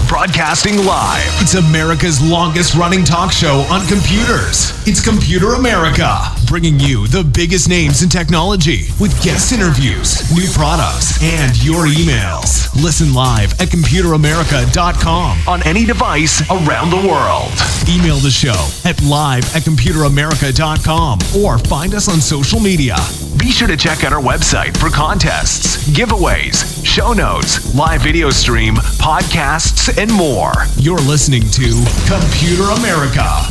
Broadcasting live. It's America's longest running talk show on computers. It's Computer America, bringing you the biggest names in technology with guest interviews, new products, and your emails. Listen live at computeramerica.com on any device around the world. Email the show at live@computeramerica.com or find us on social media. Be sure to check out our website for contests, giveaways, show notes, live video stream, podcasts, and more. You're listening to Computer America.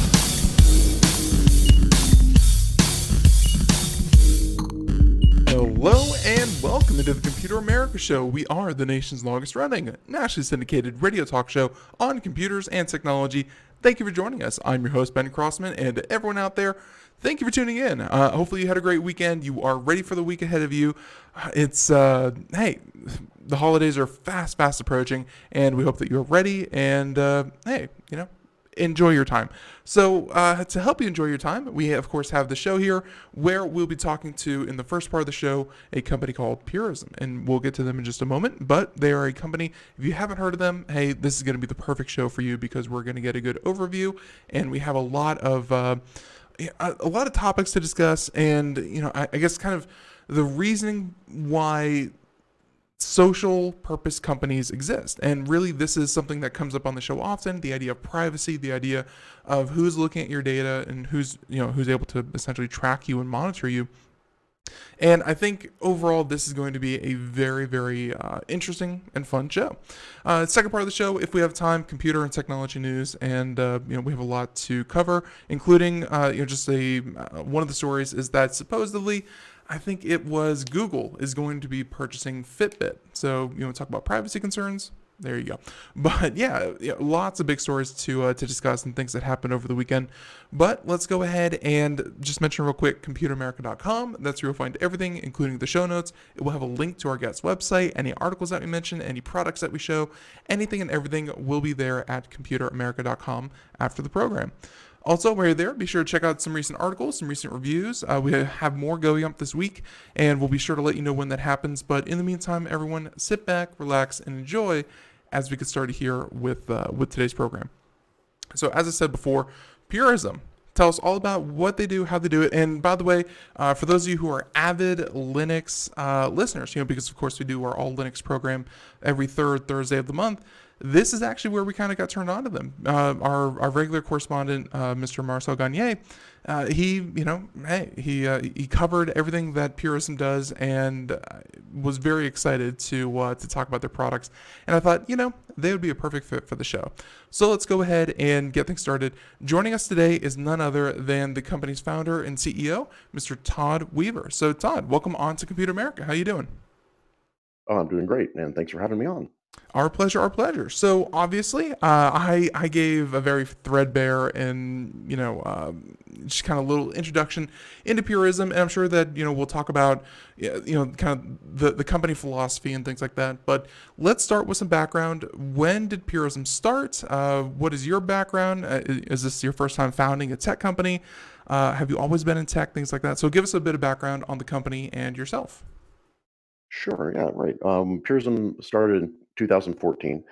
Hello and welcome into the Computer America Show. We are the nation's longest running, nationally syndicated radio talk show on computers and technology. Thank you for joining us. I'm your host, Ben Crossman, and everyone out there, thank you for tuning in. Hopefully you had a great weekend. You are ready for the week ahead of you. It's, hey, the holidays are fast approaching, and we hope that you're ready and, hey, you know, enjoy your time. So to help you enjoy your time, we of course have the show here where we'll be talking to, in the first part of the show, a company called Purism, and we'll get to them in just a moment. But they are a company, if you haven't heard of them, hey, this is going to be the perfect show for you because we're going to get a good overview, and we have a lot of topics to discuss, and I guess kind of the reasoning why social purpose companies exist. And really, this is something that comes up on the show often, the idea of privacy, the idea of who's looking at your data and who's able to essentially track you and monitor you. And I think overall, this is going to be a very, very interesting and fun show. Second part of the show, if we have time, computer and technology news, and we have a lot to cover, including just one of the stories is that supposedly, I think it was Google is going to be purchasing Fitbit. So talk about privacy concerns. There you go. But yeah, lots of big stories to discuss and things that happened over the weekend. But let's go ahead and just mention real quick, computeramerica.com. That's where you'll find everything, including the show notes. It will have a link to our guest website, any articles that we mention, any products that we show, anything and everything will be there at computeramerica.com after the program. Also, while you're there, be sure to check out some recent articles, some recent reviews. We have more going up this week, and we'll be sure to let you know when that happens. But in the meantime, everyone, sit back, relax, and enjoy as we get started here with today's program. So, as I said before, Purism. Tell us all about what they do, how they do it. And by the way, for those of you who are avid Linux listeners, because of course we do our all Linux program every third Thursday of the month, this is actually where we kind of got turned on to them. Our regular correspondent, Mr. Marcel Gagne, he covered everything that Purism does and was very excited to talk about their products. And I thought, they would be a perfect fit for the show. So let's go ahead and get things started. Joining us today is none other than the company's founder and CEO, Mr. Todd Weaver. So Todd, welcome on to Computer America. How you doing? Oh, I'm doing great, and thanks for having me on. Our pleasure. So obviously, I gave a very threadbare and just kind of little introduction into Purism, and I'm sure that we'll talk about kind of the company philosophy and things like that. But let's start with some background. When did Purism start? What is your background? Is this your first time founding a tech company? Have you always been in tech? Things like that. So give us a bit of background on the company and yourself. Sure, yeah, right. Purism started in 2014,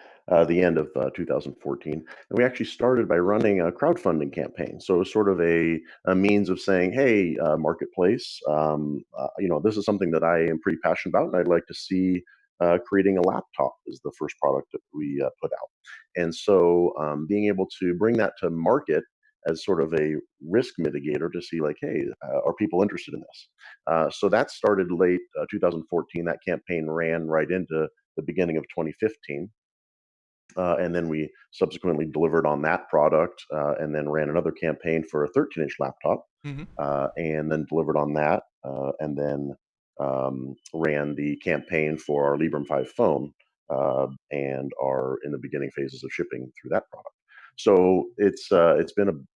the end of 2014, and we actually started by running a crowdfunding campaign. So it was sort of a means of saying, hey, marketplace, this is something that I am pretty passionate about, and I'd like to see creating a laptop is the first product that we put out. And so being able to bring that to market as sort of a risk mitigator to see like, hey, are people interested in this? So that started late 2014. That campaign ran right into the beginning of 2015. And then we subsequently delivered on that product, and then ran another campaign for a 13-inch laptop, Mm-hmm. and then delivered on that, and then ran the campaign for our Librem 5 phone, and are in the beginning phases of shipping through that product. So it's been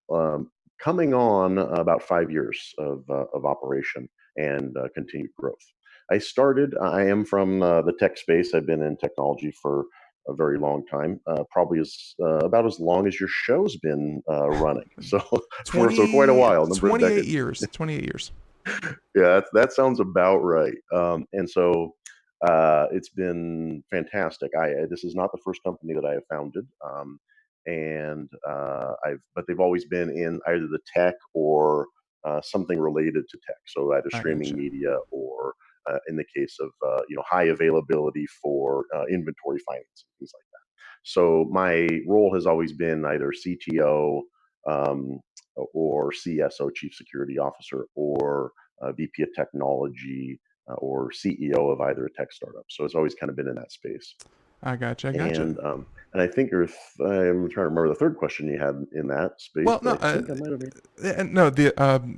coming on about 5 years of operation and continued growth. I am from the tech space. I've been in technology for a very long time, probably about as long as your show's been running. So so quite a while, number of 28 decades. years. 28 years. Yeah, that sounds about right. And so it's been fantastic. This is not the first company that I have founded, and but they've always been in either the tech or something related to tech. So either I streaming gotcha. media or in the case of high availability for inventory finance and things like that. So my role has always been either CTO, um, or CSO, Chief Security Officer, or VP of Technology, or CEO of either a tech startup. So it's always kind of been in that space. I gotcha. I gotcha. And I think I'm trying to remember the third question you had in that space, Well, no, but I think I might have. no.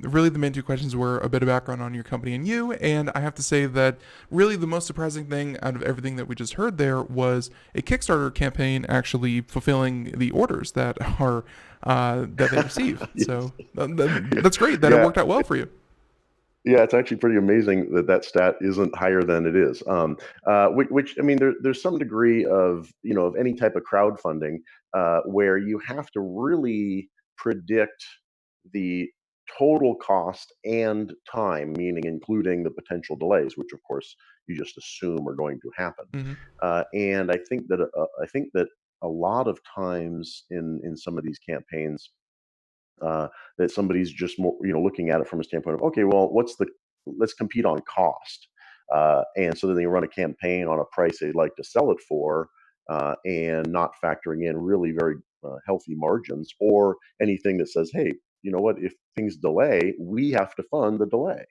Really the main two questions were a bit of background on your company and you. And I have to say that really the most surprising thing out of everything that we just heard there was a Kickstarter campaign actually fulfilling the orders that are that they receive. Yes. So that's great that it Yeah. worked out well for you. Yeah, it's actually pretty amazing that that stat isn't higher than it is. Which I mean, there's some degree of of any type of crowdfunding where you have to really predict the total cost and time, meaning including the potential delays, which of course you just assume are going to happen. Hmm. And I think that a lot of times in some of these campaigns, that somebody's just more looking at it from a standpoint of, okay, well, let's compete on cost, and so then they run a campaign on a price they'd like to sell it for, and not factoring in really very healthy margins or anything that says, hey, you know what, if things delay, we have to fund the delay.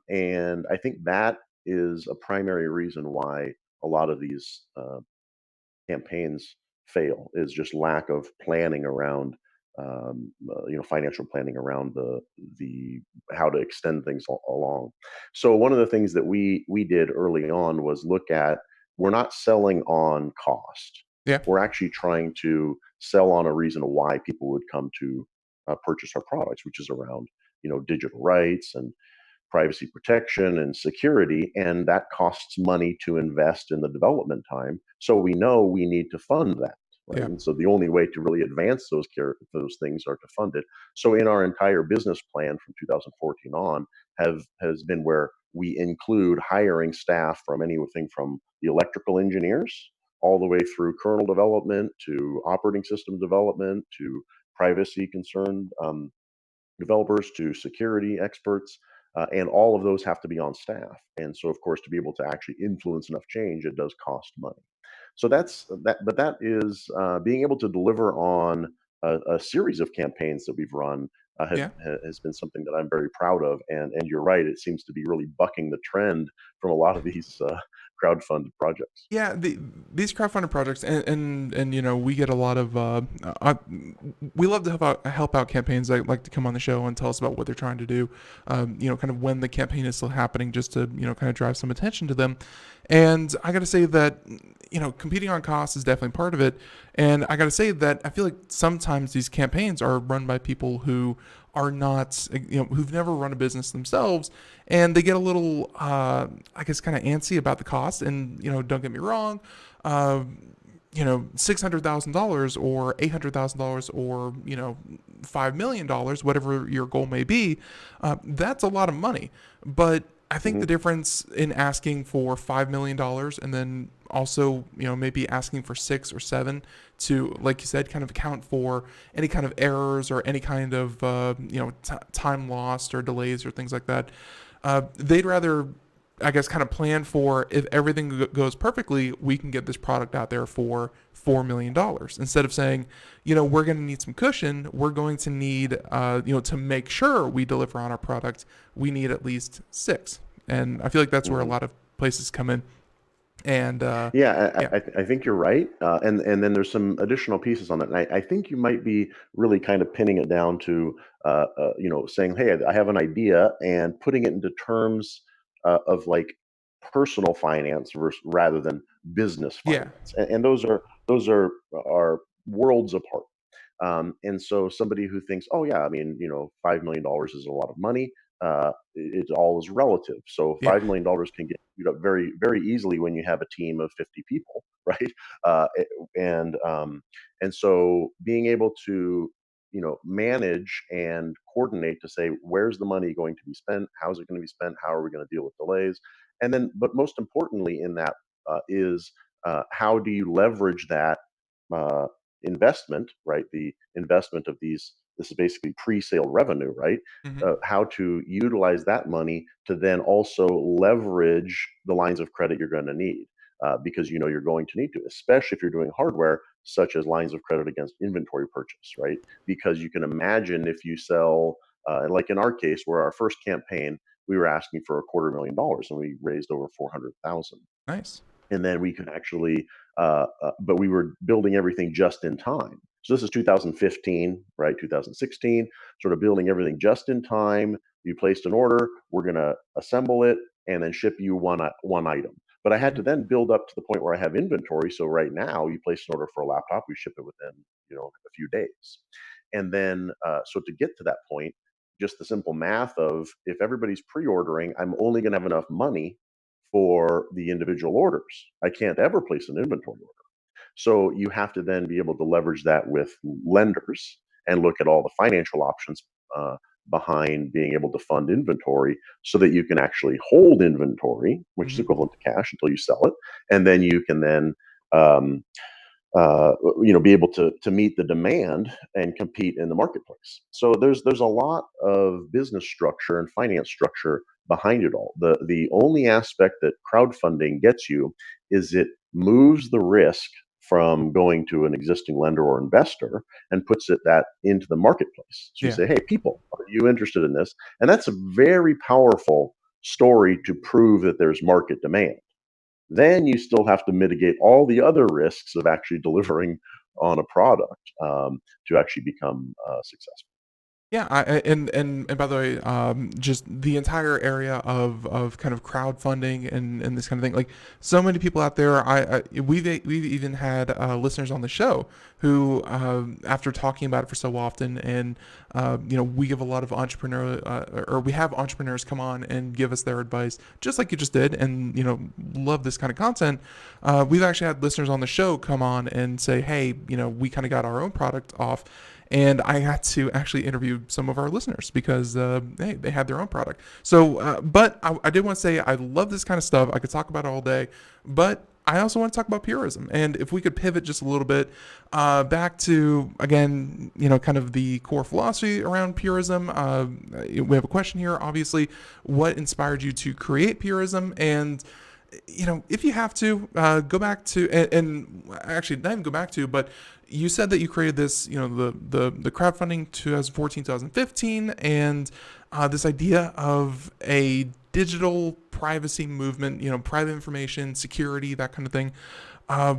And I think that is a primary reason why a lot of these campaigns fail, is just lack of planning around financial planning around the how to extend things along. So one of the things that we did early on was look at, we're not selling on cost, Yeah. we're actually trying to sell on a reason why people would come to purchase our products, which is around digital rights and privacy protection and security, and that costs money to invest in the development time. So we know we need to fund that, right? Yeah. And so the only way to really advance those things are to fund it. So in our entire business plan from 2014 on, has been where we include hiring staff from anything from the electrical engineers all the way through kernel development to operating system development to privacy concerned developers to security experts, and all of those have to be on staff. And so, of course, to be able to actually influence enough change, it does cost money. So that's that. But that is being able to deliver on a series of campaigns that we've run Yeah. has been something that I'm very proud of. And you're right; it seems to be really bucking the trend from a lot of these crowdfunded projects. Yeah, these crowdfunded projects, and we get a lot of we love to help out campaigns that like to come on the show and tell us about what they're trying to do, kind of when the campaign is still happening, just to kind of drive some attention to them. And I got to say that competing on cost is definitely part of it. And I got to say that I feel like sometimes these campaigns are run by people who are not, who've never run a business themselves, and they get a little, I guess, kind of antsy about the cost. And don't get me wrong, $600,000 or $800,000 or $5 million, whatever your goal may be, that's a lot of money. But I think the Mhm. difference in asking for $5 million and then also maybe asking for 6 or 7 to, like you said, kind of account for any kind of errors or any kind of time lost or delays or things like that. They'd rather I guess, kind of plan for, if everything goes perfectly, we can get this product out there for $4 million, instead of saying, we're going to need some cushion. We're going to need, to make sure we deliver on our product, we need at least six. And I feel like that's where a Mhm. lot of places come in. And Yeah, yeah, I think you're right. And then there's some additional pieces on that. And I think you might be really kind of pinning it down to, saying, hey, I have an idea and putting it into terms of like personal finance rather than business yeah, finance. And those are worlds apart. And so somebody who thinks, oh yeah, I mean, $5 million is a lot of money. It all is relative. So yeah, $5 million can get very, very easily when you have a team of 50 people, right? Uh, and so being able to manage and coordinate to say where's the money going to be spent, how's it going to be spent, how are we going to deal with delays, and then but most importantly in that is how do you leverage that uh, investment, right? The investment of this is basically pre-sale revenue, right? hmm, How to utilize that money to then also leverage the lines of credit you're going to need. Because you're going to need to, especially if you're doing hardware, such as lines of credit against inventory purchase, right? Because you can imagine if you sell, like in our case, where our first campaign, we were asking for $250,000 and we raised over 400,000, nice. and then we could actually but we were building everything just in time. So this is 2015, right? 2016, sort of building everything just in time. You placed an order, we're going to assemble it and then ship you one item. But I had Hmm. to then build up to the point where I have inventory. So right now you place an order for a laptop, we ship it within a few days. And then so to get to that point, just the simple math of if everybody's pre-ordering, I'm only going to have enough money for the individual orders. I can't ever place an inventory order. So you have to then be able to leverage that with lenders and look at all the financial options behind being able to fund inventory so that you can actually hold inventory, which is Hmm. equivalent to cash until you sell it. And then you can then um, be able to meet the demand and compete in the marketplace. So there's a lot of business structure and finance structure behind it all. The only aspect that crowdfunding gets you is it moves the risk from going to an existing lender or investor and puts that into the marketplace. So you Yeah. say, hey, people, are you interested in this? And that's a very powerful story to prove that there's market demand. Then you still have to mitigate all the other risks of actually delivering on a product to actually become successful. Yeah, and by the way, just the entire area of kind of crowdfunding and this kind of thing. Like so many people out there, we've even had listeners on the show who, after talking about it for so often, and we give a lot of or we have entrepreneurs come on and give us their advice, just like you just did, and love this kind of content. We've actually had listeners on the show come on and say, hey, we kind of got our own product off. And I had to actually interview some of our listeners because hey, they had their own product. So, but I did want to say I love this kind of stuff. I could talk about it all day, but I also want to talk about purism. And if we could pivot just a little bit back to, again, kind of the core philosophy around purism. We have a question here, obviously. What inspired you to create purism? And if you have to go back to, and actually not even go back to, but you said that you created this, the crowdfunding 2014, 2015, and this idea of a digital privacy movement, private information, security, that kind of thing. Uh,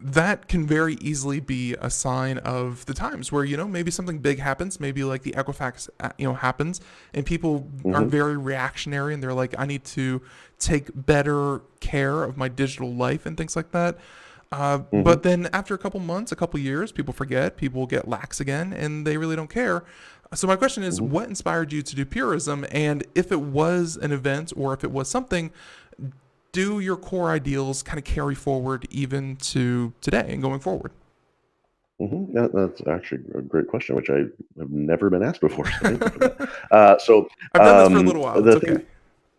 that can very easily be a sign of the times where maybe something big happens, maybe like the Equifax happens, and people are Hmm. very reactionary and they're like, I need to take better care of my digital life and things like that. But Hmm. then after a couple months, a couple years, people forget, people get lax again, and they really don't care. So my question is, Hmm. what inspired you to do purism? And if it was an event or if it was something, do your core ideals kind of carry forward even to today and going forward? That's actually a great question, which I have never been asked before. So thank you for that. So I've done this for a little while. It's the thing okay.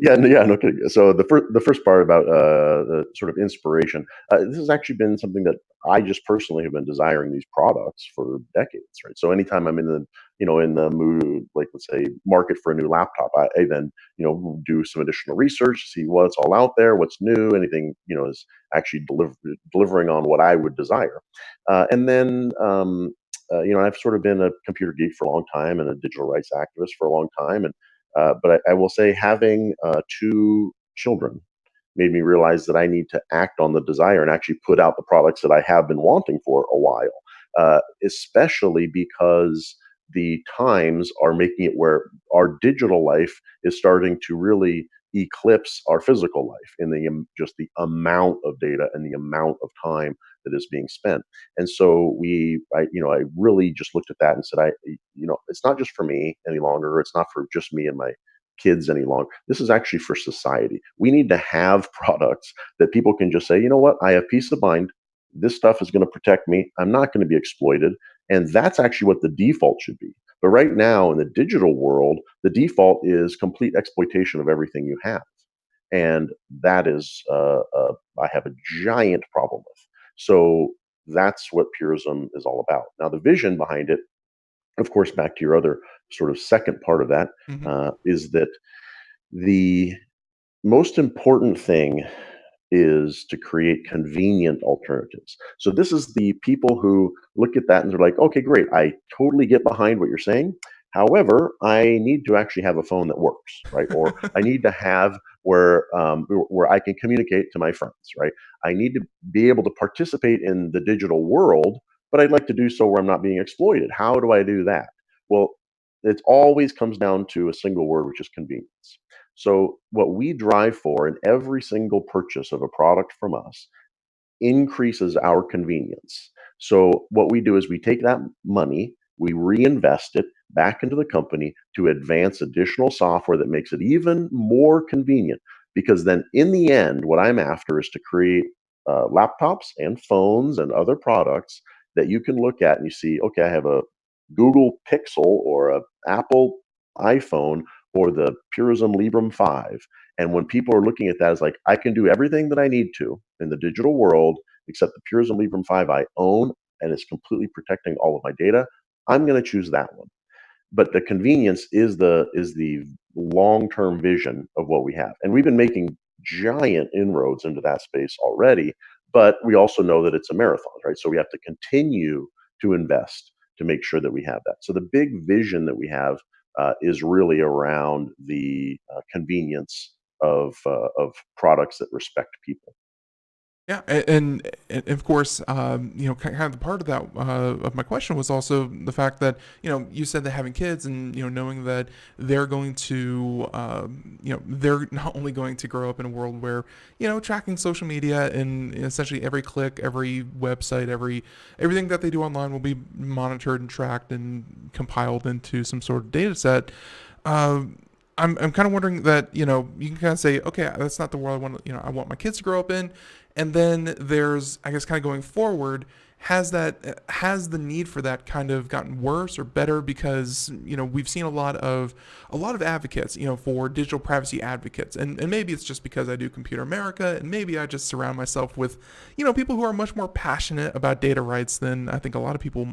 Yeah, yeah, no kidding. So the first part about the sort of inspiration, this has actually been something that I just personally have been desiring these products for decades, right? So anytime I'm in the in the mood, like let's say market for a new laptop, I then do some additional research to see what's all out there, what's new, anything is actually delivering on what I would desire, and then. I've sort of been a computer geek for a long time and a digital rights activist for a long time, and but I will say having two children made me realize that I need to act on the desire and actually put out the products that I have been wanting for a while, especially because the times are making it where our digital life is starting to really eclipse our physical life in just the amount of data and the amount of time that is being spent. And so I really just looked at that and said, it's not just for me any longer. It's not for just me and my kids any longer. This is actually for society. We need to have products that people can just say, you know what, I have peace of mind. This stuff is going to protect me. I'm not going to be exploited. And that's actually what the default should be. But right now in the digital world, the default is complete exploitation of everything you have. And that is, I have a giant problem with. So that's what Purism is all about. Now, the vision behind it, of course, back to your other sort of second part of that, Hmm. is that the most important thing is to create convenient alternatives. So this is the people who look at that and they're like, okay, great. I totally get behind what you're saying. However, I need to actually have a phone that works, right? Or I need to have where I can communicate to my friends, right? I need to be able to participate in the digital world, but I'd like to do so where I'm not being exploited. How do I do that? Well, it always comes down to a single word, which is convenience. So, what we drive for in every single purchase of a product from us increases our convenience. So, what we do is we take that money, we reinvest it back into the company to advance additional software that makes it even more convenient. Because then, in the end, what I'm after is to create laptops and phones and other products that you can look at and you see, okay, I have a Google Pixel or a Apple iPhone or the Purism Librem 5. And when people are looking at that, it's like, I can do everything that I need to in the digital world, except the Purism Librem 5 I own and it's completely protecting all of my data. I'm going to choose that one. But the convenience is the long-term vision of what we have. And we've been making giant inroads into that space already, but we also know that it's a marathon, right? So we have to continue to invest to make sure that we have that. So the big vision that we have is really around the convenience of products that respect people. Yeah, and of course, kind of the part of that of my question was also the fact that you said that having kids and knowing that they're going to they're not only going to grow up in a world where tracking social media and essentially every click, every website, everything that they do online will be monitored and tracked and compiled into some sort of data set. Um, I'm kind of wondering that you can kind of say, okay, that's not the world I want. I want my kids to grow up in, and then there's, I guess, kind of going forward. Has the need for that kind of gotten worse or better because we've seen a lot of advocates for digital privacy advocates, and maybe it's just because I do Computer America and maybe I just surround myself with people who are much more passionate about data rights than I think a lot of people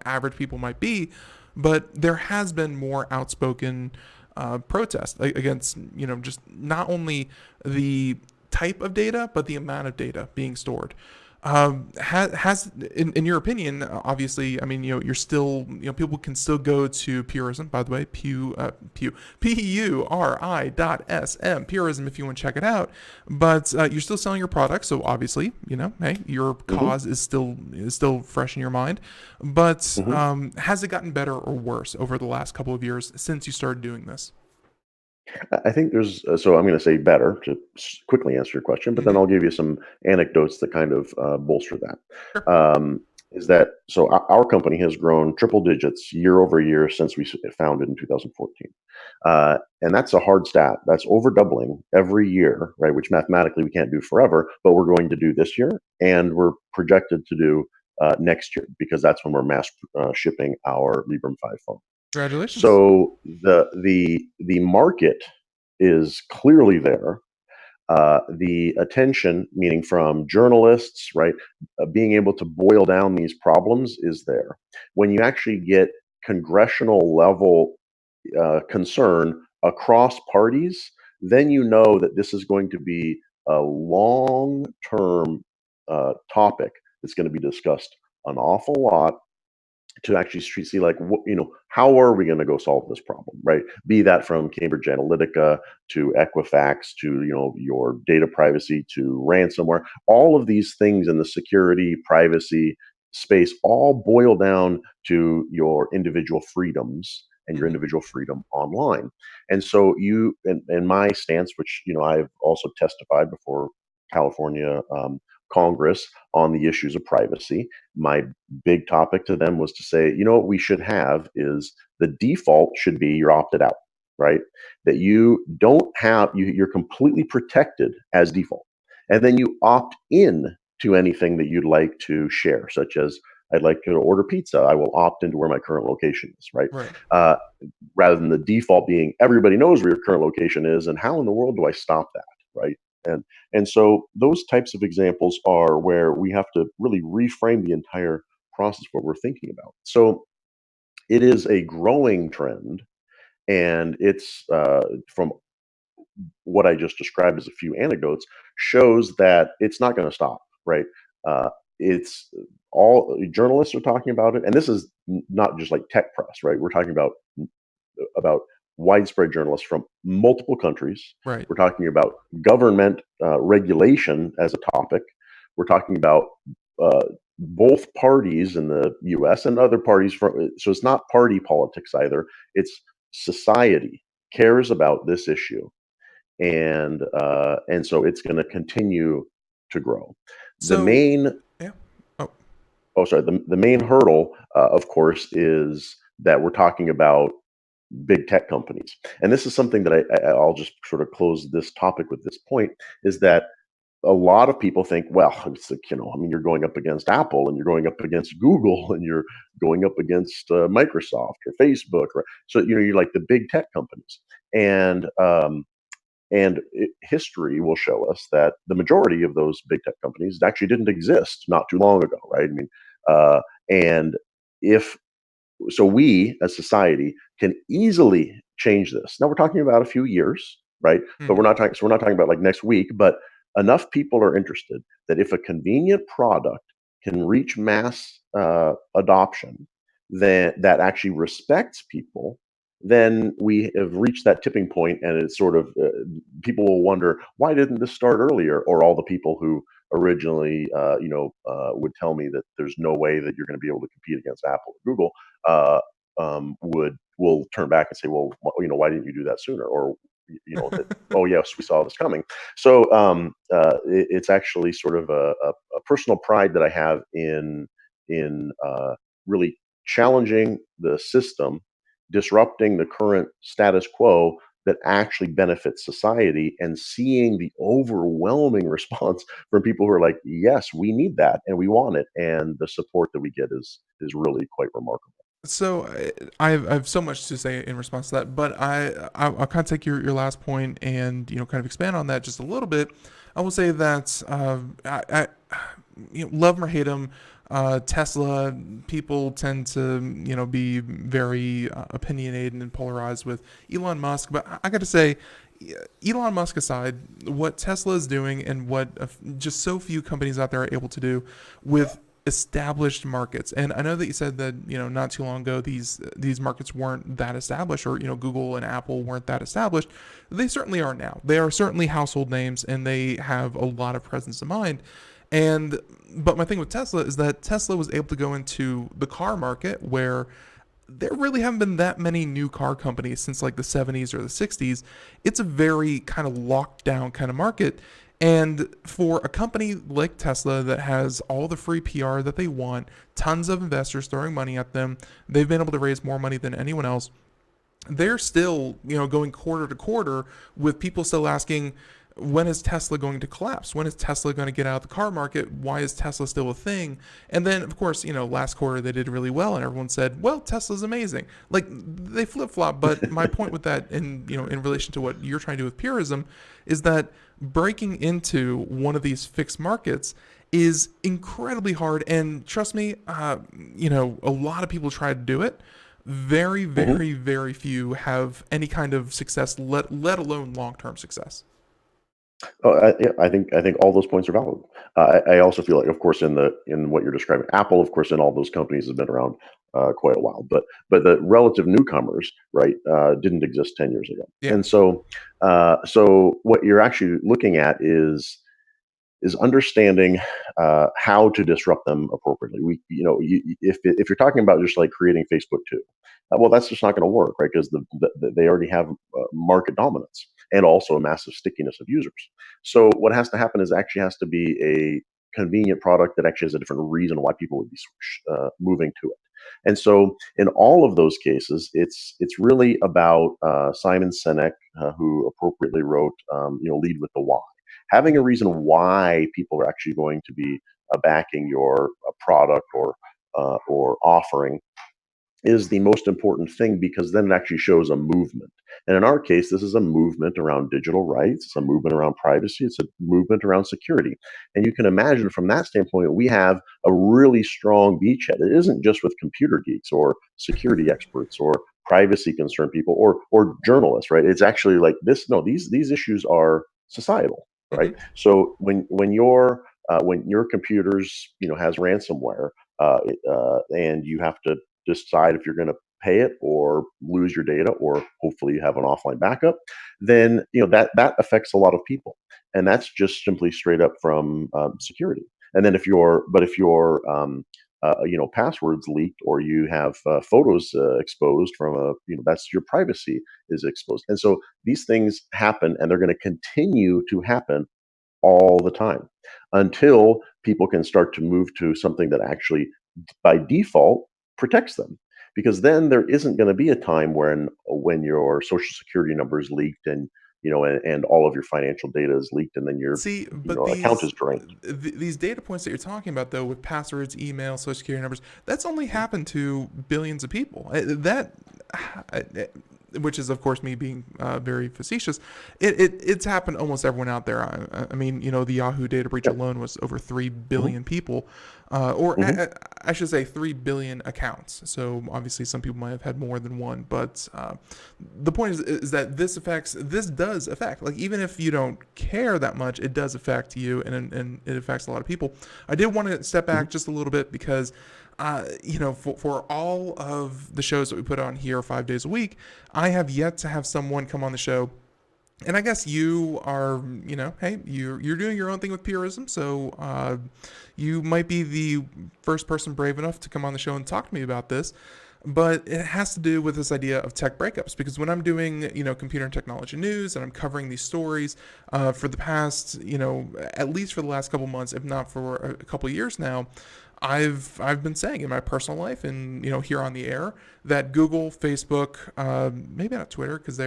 average people might be, but there has been more outspoken protest against just not only the type of data but the amount of data being stored. Has in your opinion, obviously, I mean, you're still, people can still go to Purism, by the way, PURI.SM, Purism, if you want to check it out. But you're still selling your products, so obviously, hey, your Hmm. cause is still fresh in your mind. But Hmm. has it gotten better or worse over the last couple of years since you started doing this? I think there's so I'm going to say better to quickly answer your question, but then Mm-hmm. I'll give you some anecdotes that kind of bolster Sure. that. Is that so? Our company has grown triple digits year over year since we founded in 2014, and that's a hard stat. That's over doubling every year, right? Which mathematically we can't do forever, but we're going to do this year, and we're projected to do next year because that's when we're mass shipping our Librem 5 phone. Congratulations. So the market is clearly there. The attention, meaning from journalists, right, being able to boil down these problems is there. When you actually get congressional level concern across parties, then you know that this is going to be a long term topic that's going to be discussed an awful lot to actually see like how are we going to go solve this problem, right? Be that from Cambridge Analytica to Equifax to your data privacy to ransomware. All of these things in the security privacy space all boil down to your individual freedoms and your individual freedom online. And so and my stance, which I've also testified before California Congress on the issues of privacy. My big topic to them was to say, what we should have is the default should be you're opted out, right? That you don't have, you're completely protected as default. And then you opt in to anything that you'd like to share, such as I'd like to order pizza. I will opt into where my current location is, right? Rather than the default being everybody knows where your current location is, and how in the world do I stop that, right? And so those types of examples are where we have to really reframe the entire process what we're thinking about. So it is a growing trend, and it's from what I just described as a few anecdotes shows that it's not going to stop, right? It's all journalists are talking about it, and this is not just like tech press, right? We're talking about widespread journalists from multiple countries. Right. We're talking about government regulation as a topic. We're talking about both parties in the U.S. and other parties. So it's not party politics either. It's society cares about this issue, and so it's going to continue to grow. So, the main yeah. The main hurdle, of course, is that we're talking about big tech companies. And this is something that I'll just sort of close this topic with this point, is that a lot of people think, well, it's like, you're going up against Apple, and you're going up against Google, and you're going up against Microsoft or Facebook. Right? So, you're like the big tech companies. And history will show us that the majority of those big tech companies actually didn't exist not too long ago, right? I mean, and if so we as society can easily change this. Now we're talking about a few years, right? But we're not talking about like next week, but enough people are interested that if a convenient product can reach mass adoption that actually respects people, then we have reached that tipping point, and it's sort of people will wonder, why didn't this start earlier? Or all the people who originally would tell me that there's no way that you're going to be able to compete against Apple or Google will turn back and say, well, why didn't you do that sooner? Or oh yes, we saw this coming. So it's actually sort of a personal pride that I have in really challenging the system, disrupting the current status quo that actually benefits society, and seeing the overwhelming response from people who are like, yes, we need that and we want it, and the support that we get is really quite remarkable. So I have so much to say in response to that, but I'll kind of take your last point and kind of expand on that just a little bit. I will say that I love them or hate them, Tesla people tend to be very opinionated and polarized with Elon Musk, but I got to say, Elon Musk aside, what Tesla is doing and what just so few companies out there are able to do with established markets. And I know that you said that not too long ago these markets weren't that established, or Google and Apple weren't that established. They certainly are now. They are certainly household names, and they have a lot of presence of mind. But my thing with Tesla is that Tesla was able to go into the car market where there really haven't been that many new car companies since like the 70s or the 60s. It's a very kind of locked down kind of market. And for a company like Tesla that has all the free PR that they want, tons of investors throwing money at them, they've been able to raise more money than anyone else. They're still, going quarter to quarter with people still asking, when is Tesla going to collapse? When is Tesla going to get out of the car market? Why is Tesla still a thing? And then, of course, last quarter they did really well, and everyone said, well, Tesla's amazing. Like, they flip-flop. But my point with that, in relation to what you're trying to do with Purism, is that breaking into one of these fixed markets is incredibly hard. And trust me, a lot of people try to do it. Very, very, very few have any kind of success, let alone long-term success. Oh, I think all those points are valid. I also feel like, of course, in what you're describing, Apple, of course, and all those companies have been around quite a while, but the relative newcomers, right, didn't exist 10 years ago, Yeah. and so what you're actually looking at is understanding how to disrupt them appropriately. If you're talking about just like creating Facebook too, well, that's just not going to work, right? Because they already have market dominance and also a massive stickiness of users. So what has to happen is actually has to be a convenient product that actually has a different reason why people would be moving to it. And so in all of those cases, it's really about Simon Sinek, who appropriately wrote, Lead with the Why. Having a reason why people are actually going to be backing your product or offering is the most important thing, because then it actually shows a movement. And in our case, this is a movement around digital rights. It's a movement around privacy. It's a movement around security. And you can imagine from that standpoint, we have a really strong beachhead. It isn't just with computer geeks or security experts or privacy concerned people or journalists, right? It's actually like this. No, these issues are societal, right? So when your computers has ransomware, and you have to decide if you're going to pay it or lose your data, or hopefully you have an offline backup, then that affects a lot of people, and that's just simply straight up from security. And then if your passwords leaked, or you have photos exposed from that's your privacy is exposed. And so these things happen, and they're going to continue to happen all the time until people can start to move to something that actually by default protects them, because then there isn't going to be a time when your social security number is leaked, and and all of your financial data is leaked, and then your account is drained. These data points that you're talking about, though, with passwords, email, social security numbers, that's only happened to billions of people. Which is, of course, me being very facetious. It's happened to almost everyone out there. I mean, the Yahoo data breach alone was over 3 billion people, I should say 3 billion accounts. So obviously some people might have had more than one, but the point is that this does affect, like, even if you don't care that much, it does affect you, and it affects a lot of people. I did want to step back just a little bit, because for all of the shows that we put on here 5 days a week, I have yet to have someone come on the show. And I guess you are, hey, you're doing your own thing with Purism, so you might be the first person brave enough to come on the show and talk to me about this. But it has to do with this idea of tech breakups, because when I'm doing, computer and technology news, and I'm covering these stories for the past, at least for the last couple months, if not for a couple years now, I've been saying in my personal life and here on the air that Google, Facebook, maybe not Twitter because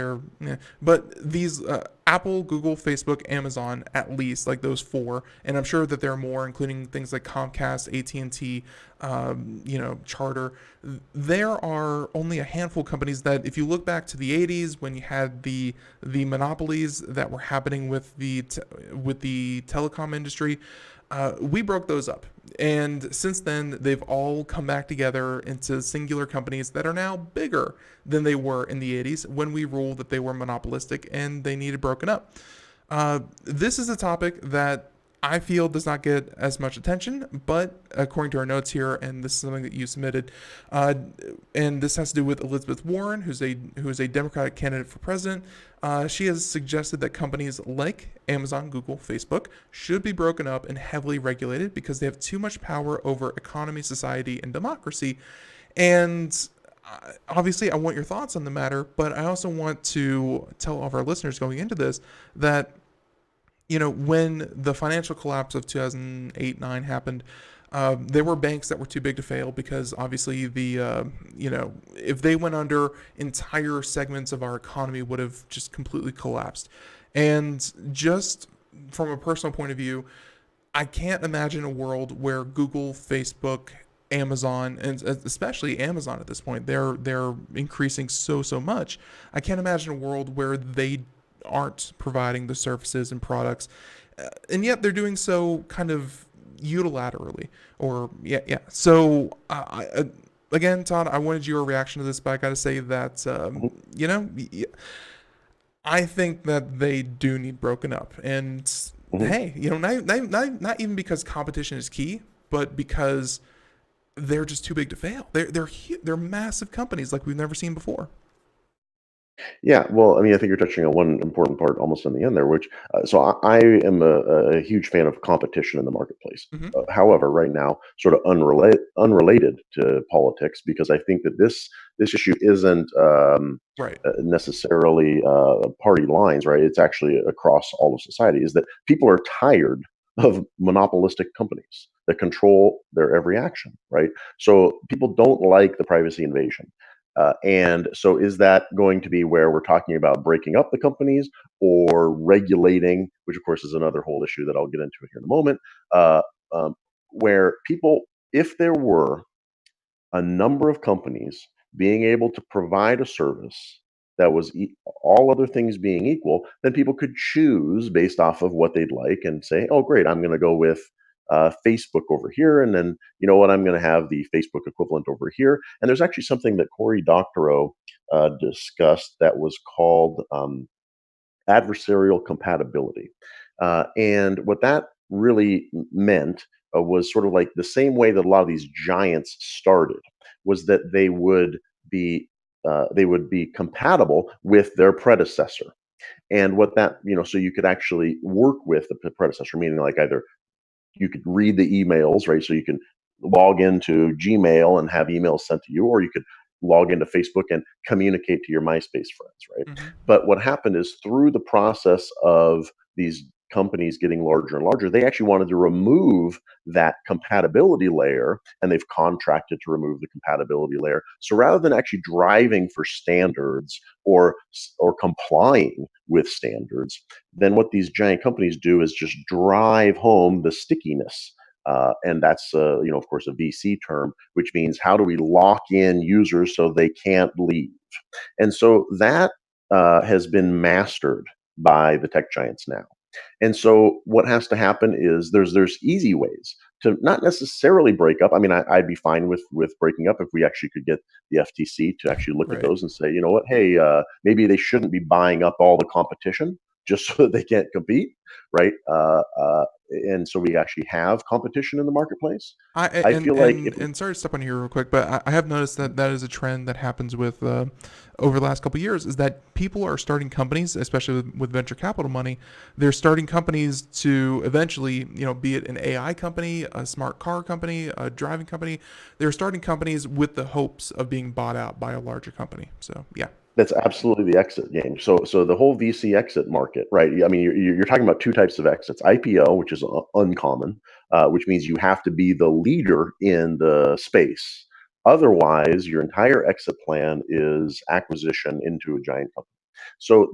but these Apple, Google, Facebook, Amazon, at least, like those four, and I'm sure that there are more, including things like Comcast, AT&T, Charter. There are only a handful of companies that, if you look back to the 80s when you had the monopolies that were happening with the telecom industry, we broke those up. And since then, they've all come back together into singular companies that are now bigger than they were in the 80s when we ruled that they were monopolistic and they needed broken up. This is a topic that I feel does not get as much attention, but according to our notes here, and this is something that you submitted, and this has to do with Elizabeth Warren, who is a Democratic candidate for president. She has suggested that companies like Amazon, Google, Facebook should be broken up and heavily regulated because they have too much power over economy, society, and democracy. And obviously, I want your thoughts on the matter, but I also want to tell all of our listeners going into this that when the financial collapse of 2008-9 happened, There were banks that were too big to fail because obviously if they went under, entire segments of our economy would have just completely collapsed. And just from a personal point of view, I can't imagine a world where Google, Facebook, Amazon, and especially Amazon at this point, they're increasing so much. I can't imagine a world where they aren't providing the services and products, and yet they're doing so kind of unilaterally. Or yeah. So again, Todd, I wanted your reaction to this, but I got to say that you know I think that they do need broken up. And Mhm. hey, not even because competition is key, but because they're just too big to fail. They're massive companies like we've never seen before. Yeah, well, I mean, I think you're touching on one important part almost in the end there, which I am a huge fan of competition in the marketplace. Hmm. However, right now, sort of unrelated to politics, because I think that this issue isn't Right. necessarily party lines, right? It's actually across all of society. Is that people are tired of monopolistic companies that control their every action, right? So people don't like the privacy invasion. And so, is that going to be where we're talking about breaking up the companies or regulating, which of course is another whole issue that I'll get into here in a moment, uh, where people, if there were a number of companies being able to provide a service that was all other things being equal, then people could choose based off of what they'd like and say, "Oh, great, I'm going to go with Facebook over here, and then you know what, I'm going to have the Facebook equivalent over here." And there's actually something that Cory Doctorow discussed that was called adversarial compatibility. And what that really meant was sort of like the same way that a lot of these giants started was that be they would be compatible with their predecessor. And what that, so you could actually work with the predecessor, meaning like either you could read the emails, right? So you can log into Gmail and have emails sent to you, or you could log into Facebook and communicate to your MySpace friends, right? Hmm. But what happened is through the process of these companies getting larger and larger, they actually wanted to remove that compatibility layer, and they've contracted to remove the compatibility layer. So rather than actually driving for standards or complying with standards, then what these giant companies do is just drive home the stickiness. And that's, of course, a VC term, which means how do we lock in users so they can't leave? And so that has been mastered by the tech giants now. And so what has to happen is there's easy ways to not necessarily break up. I mean, I'd be fine with breaking up if we actually could get the FTC to actually look at Right. those and say, you know what, hey, maybe they shouldn't be buying up all the competition just so that they can't compete, right? And so we actually have competition in the marketplace. I I feel like if and sorry to step on here real quick, but I have noticed that that is a trend that happens with over the last couple of years, is that people are starting companies, especially with venture capital money. They're starting companies to eventually, be it an AI company, a smart car company, a driving company. They're starting companies with the hopes of being bought out by a larger company. So yeah. that's absolutely the exit game. So the whole VC exit market, right? I mean, you're talking about two types of exits: IPO, which is uncommon, which means you have to be the leader in the space. Otherwise, your entire exit plan is acquisition into a giant company. So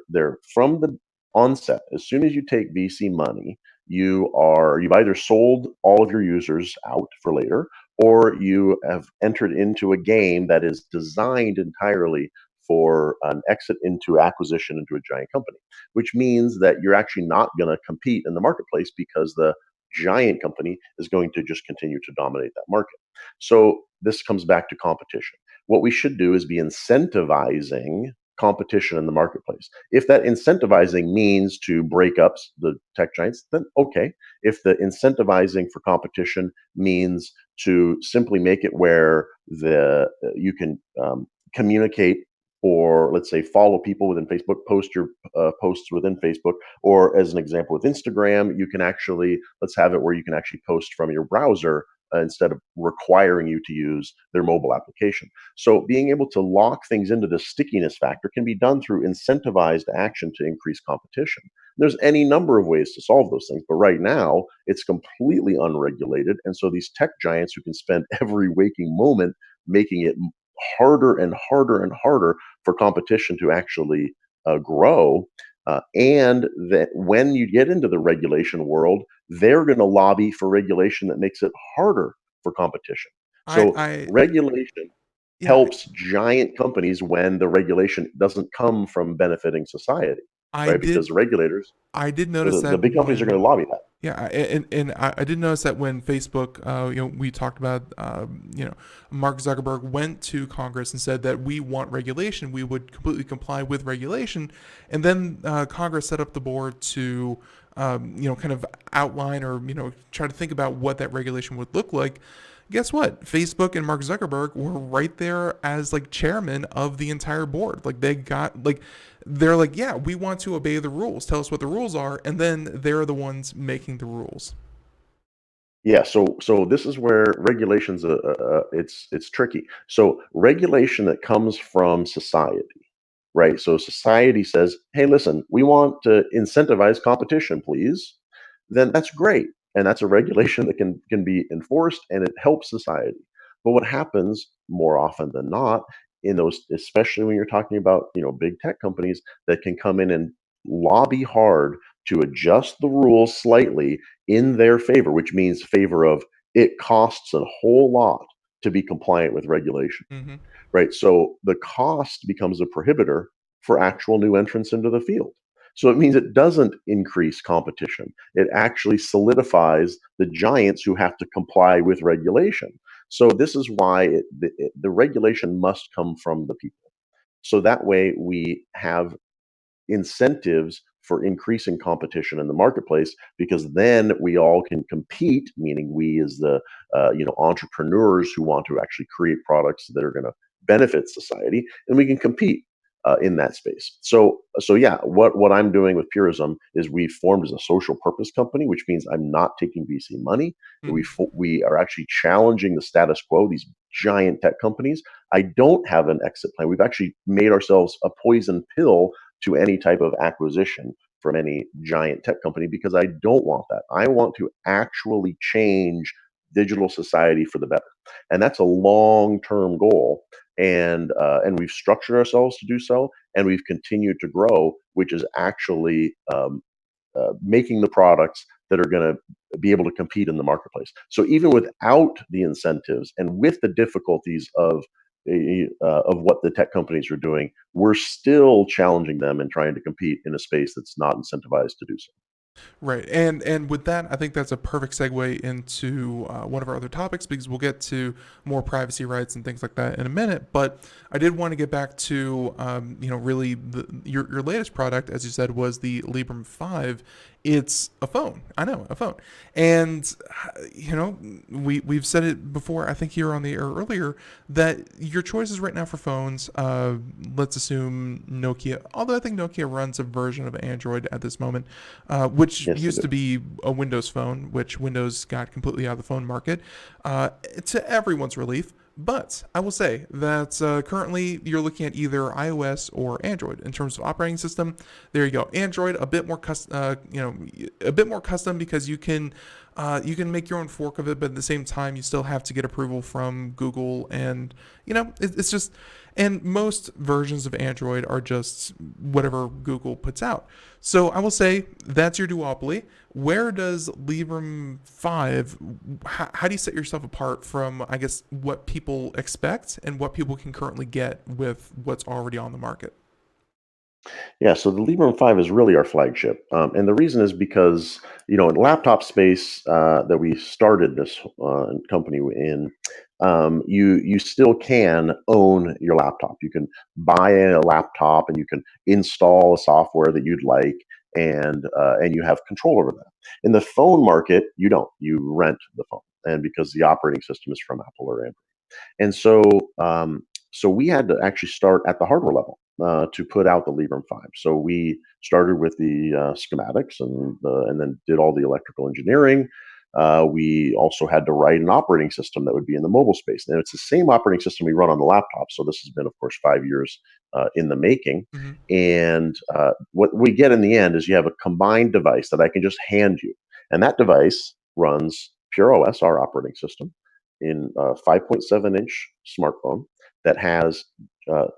they're from the onset. As soon as you take VC money, you've either sold all of your users out for later, or you have entered into a game that is designed entirely for an exit into acquisition into a giant company, which means that you're actually not going to compete in the marketplace because the giant company is going to just continue to dominate that market. So this comes back to competition. What we should do is be incentivizing competition in the marketplace. If that incentivizing means to break up the tech giants, then okay. If the incentivizing for competition means to simply make it where you can communicate, or let's say follow people within Facebook, post your posts within Facebook, or as an example with Instagram, you can actually, let's have it where you can actually post from your browser instead of requiring you to use their mobile application. So being able to lock things into the stickiness factor can be done through incentivized action to increase competition. There's any number of ways to solve those things, but right now it's completely unregulated. And so these tech giants who can spend every waking moment making it harder and harder and harder for competition to actually grow. And that when you get into the regulation world, they're going to lobby for regulation that makes it harder for competition. So I regulation yeah, helps giant companies when the regulation doesn't come from benefiting society, I right? Because did the regulators, I did notice the that big companies are going to when lobby that. yeah, I did notice that when Facebook, we talked about, Mark Zuckerberg went to Congress and said that we want regulation, we would completely comply with regulation, and then Congress set up the board to, kind of outline or try to think about what that regulation would look like. Guess what? Facebook and Mark Zuckerberg were right there as like chairman of the entire board. Like they're like, yeah, we want to obey the rules. Tell us what the rules are, and then they're the ones making the rules. Yeah, so this is where regulations it's tricky. So regulation that comes from society, right? So society says, "Hey, listen, we want to incentivize competition, please." Then that's great, and that's a regulation that can be enforced, and it helps society. But what happens more often than not in those, especially when you're talking about big tech companies that can come in and lobby hard to adjust the rules slightly in their favor, which means favor of it costs a whole lot to be compliant with regulation, Mm-hmm. right? So the cost becomes a prohibitor for actual new entrants into the field. So it means it doesn't increase competition. It actually solidifies the giants who have to comply with regulation. So this is why the regulation must come from the people. So that way we have incentives for increasing competition in the marketplace, because then we all can compete, meaning we as the entrepreneurs who want to actually create products that are going to benefit society, and we can compete in that space. So yeah, what I'm doing with Purism is we formed as a social purpose company, which means I'm not taking VC money. Mm-hmm. We are actually challenging the status quo, these giant tech companies. I don't have an exit plan. We've actually made ourselves a poison pill to any type of acquisition from any giant tech company, because I don't want that. I want to actually change digital society for the better, and that's a long-term goal. And we've structured ourselves to do so, and we've continued to grow, which is actually making the products that are going to be able to compete in the marketplace. So even without the incentives and with the difficulties of what the tech companies are doing, we're still challenging them and trying to compete in a space that's not incentivized to do so. Right, and with that, I think that's a perfect segue into one of our other topics, because we'll get to more privacy rights and things like that in a minute. But I did want to get back to really your latest product, as you said, was the Librem 5. It's a phone. I know, a phone, and we've said it before. I think here on the air earlier that your choices right now for phones. Let's assume Nokia, although I think Nokia runs a version of Android at this moment, which Yes, they used do. to be a Windows phone, which Windows got completely out of the phone market, to everyone's relief. But I will say that currently you're looking at either iOS or Android in terms of operating system. There you go. Android a bit more a bit more custom, because you can make your own fork of it, but at the same time you still have to get approval from Google, and it's just, and most versions of Android are just whatever Google puts out. So I will say that's your duopoly. Where does Librem 5, how do you set yourself apart from, I guess, what people expect and what people can currently get with what's already on the market? Yeah, so the Librem 5 is really our flagship. And the reason is because, in laptop space that we started this company in, you still can own your laptop. You can buy a laptop and you can install a software that you'd like, and you have control over that. In the phone market, you don't. You rent the phone, and because the operating system is from Apple or Android. And so we had to actually start at the hardware level to put out the Librem 5. So we started with the schematics and then did all the electrical engineering. we also had to write an operating system that would be in the mobile space. And it's the same operating system we run on the laptop. So this has been, of course, 5 years in the making. Mm-hmm. And what we get in the end is you have a combined device that I can just hand you. And that device runs Pure OS, our operating system, in a 5.7-inch smartphone that has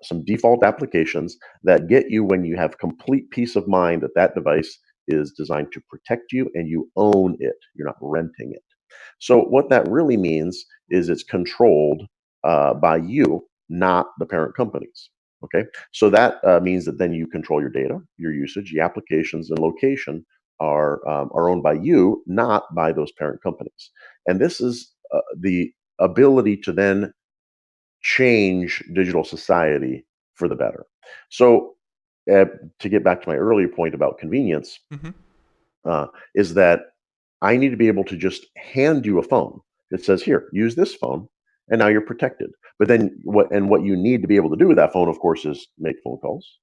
some default applications that get you, when you have complete peace of mind that that device is designed to protect you and you own it. You're not renting it. So what that really means is it's controlled by you, not the parent companies. Okay, so that means that then you control your data, your usage, the applications, and location are owned by you, not by those parent companies. And this is the ability to then change digital society for the better. So, to get back to my earlier point about convenience, Mm-hmm. is that I need to be able to just hand you a phone that says, "Here, use this phone," and now you're protected. But then what you need to be able to do with that phone, of course, is make phone calls,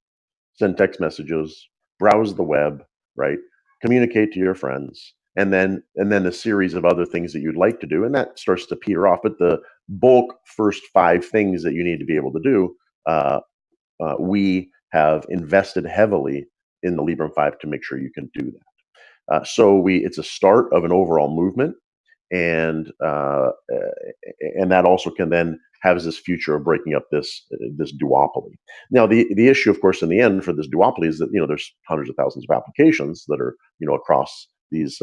send text messages, browse the web, right? Communicate to your friends, and then a series of other things that you'd like to do, and that starts to peter off. But the bulk first 5 things that you need to be able to do, uh, we have invested heavily in the Librem 5 to make sure you can do that. So it's a start of an overall movement, and that also can then have this future of breaking up this duopoly. Now, the issue, of course, in the end for this duopoly is that there's hundreds of thousands of applications that are across these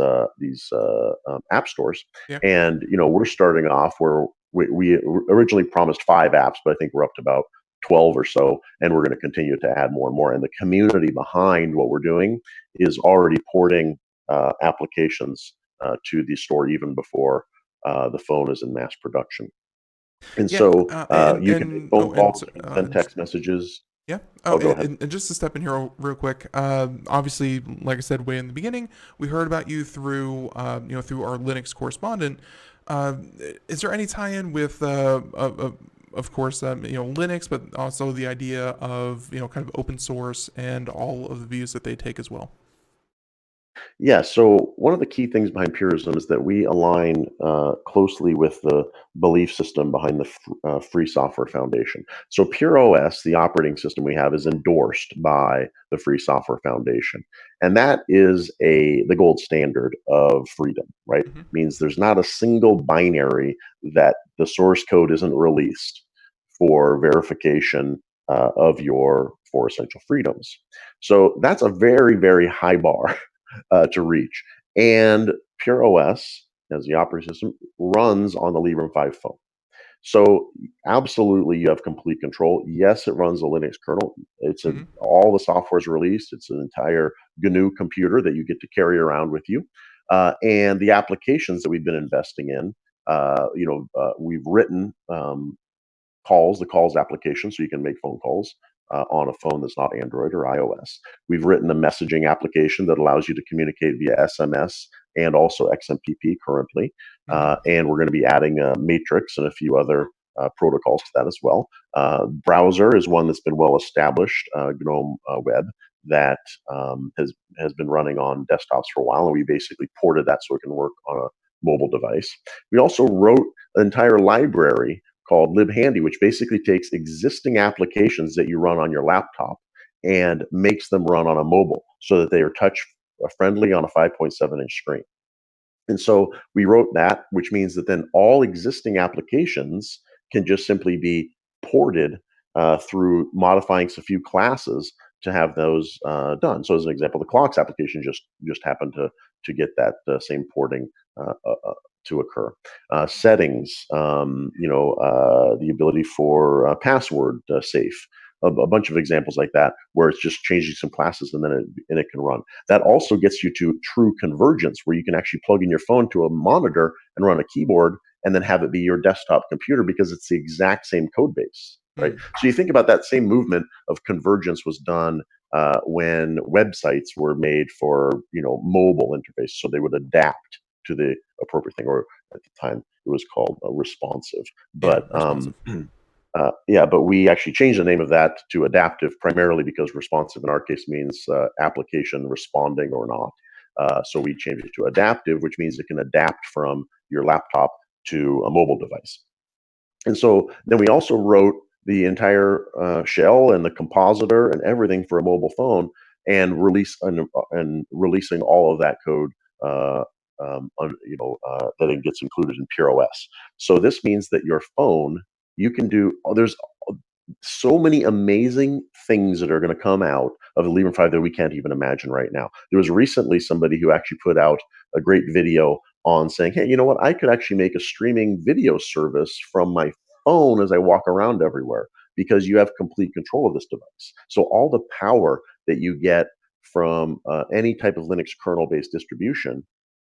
app stores, Yeah. and we're starting off where we originally promised 5 apps, but I think we're up to about 12 or so, and we're going to continue to add more and more. And the community behind what we're doing is already porting applications to the store even before the phone is in mass production. And Yeah. so And you can make and phone oh, and calls, so- you can send text messages. yeah. Oh, Oh, go ahead. and just to step in here real quick. Obviously, like I said way in the beginning, we heard about you through through our Linux correspondent. Uh, is there any tie-in with of course Linux, but also the idea of kind of open source and all of the views that they take as well? Yeah, so one of the key things behind Purism is that we align closely with the belief system behind the Free Software Foundation. So Pure OS, the operating system we have, is endorsed by the Free Software Foundation, and that is the gold standard of freedom. Right? Mm-hmm. Means there's not a single binary that the source code isn't released for verification of your 4 essential freedoms. So that's a very, very high bar to reach. And Pure OS, as the operating system, runs on the Librem 5 phone. So absolutely, you have complete control. Yes, it runs a Linux kernel. Mm-hmm. All the software is released. It's an entire GNU computer that you get to carry around with you. And the applications that we've been investing in, we've written the calls application, so you can make phone calls on a phone that's not Android or iOS. We've written a messaging application that allows you to communicate via SMS and also XMPP currently. Mm-hmm. And we're going to be adding Matrix and a few other protocols to that as well. Browser is one that's been well established, GNOME Web, that has been running on desktops for a while, and we basically ported that so it can work on a mobile device. We also wrote an entire library called Libre Handy, which basically takes existing applications that you run on your laptop and makes them run on a mobile so that they are touch friendly on a 5.7-inch screen. And so we wrote that, which means that then all existing applications can just simply be ported through modifying a few classes to have those done. So as an example, the clocks application just happened to get that same porting to occur. Settings, the ability for password safe, a bunch of examples like that, where it's just changing some classes and then it can run. That also gets you to true convergence, where you can actually plug in your phone to a monitor and run a keyboard and then have it be your desktop computer because it's the exact same code base, right? Mm. So you think about that same movement of convergence was done when websites were made for mobile interface, so they would adapt to the appropriate thing, or at the time it was called responsive. Yeah, But responsive. but we actually changed the name of that to adaptive, primarily because responsive in our case means application responding or not. So we changed it to adaptive, which means it can adapt from your laptop to a mobile device. And so then we also wrote the entire shell and the compositor and everything for a mobile phone, and releasing all of that code, that it gets included in Pure OS. So this means that your phone, you can do. There's so many amazing things that are going to come out of the Librem 5 that we can't even imagine right now. There was recently somebody who actually put out a great video on saying, hey, you know what? I could actually make a streaming video service from my phone as I walk around everywhere, because you have complete control of this device. So all the power that you get from any type of Linux kernel-based distribution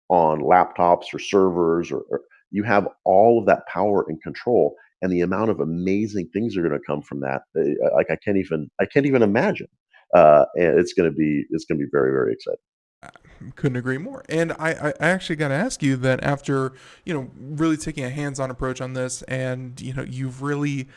on laptops or servers, or you have all of that power and control, and the amount of amazing things are going to come from that, like I can't even imagine. And it's going to be very, very exciting. Couldn't agree more. And I actually got to ask you that after, really taking a hands-on approach on this, and, you've really,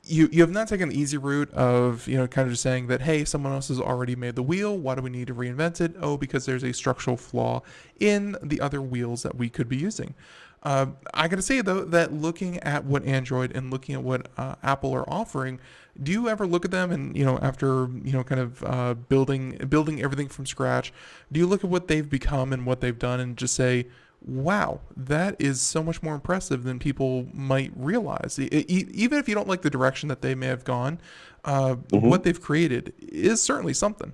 you have not taken the easy route of, kind of just saying that, hey, someone else has already made the wheel. Why do we need to reinvent it? Oh, because there's a structural flaw in the other wheels that we could be using. I got to say, though, that looking at what Android and looking at what Apple are offering, do you ever look at them and, after, kind of building everything from scratch, do you look at what they've become and what they've done and just say, wow, that is so much more impressive than people might realize? Even if you don't like the direction that they may have gone, Hmm. what they've created is certainly something.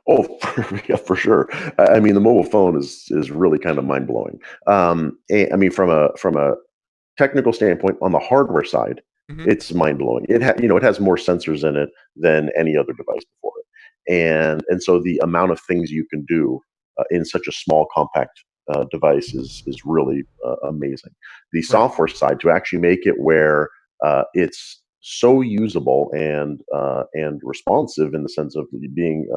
Oh, yeah, for sure. I mean, the mobile phone is really kind of mind blowing. I mean, from a technical standpoint, on the hardware side, Hmm. it's mind blowing. It has more sensors in it than any other device before it, and so the amount of things you can do in such a small, compact device is really amazing. The Right. software side, to actually make it where it's so usable and responsive, in the sense of being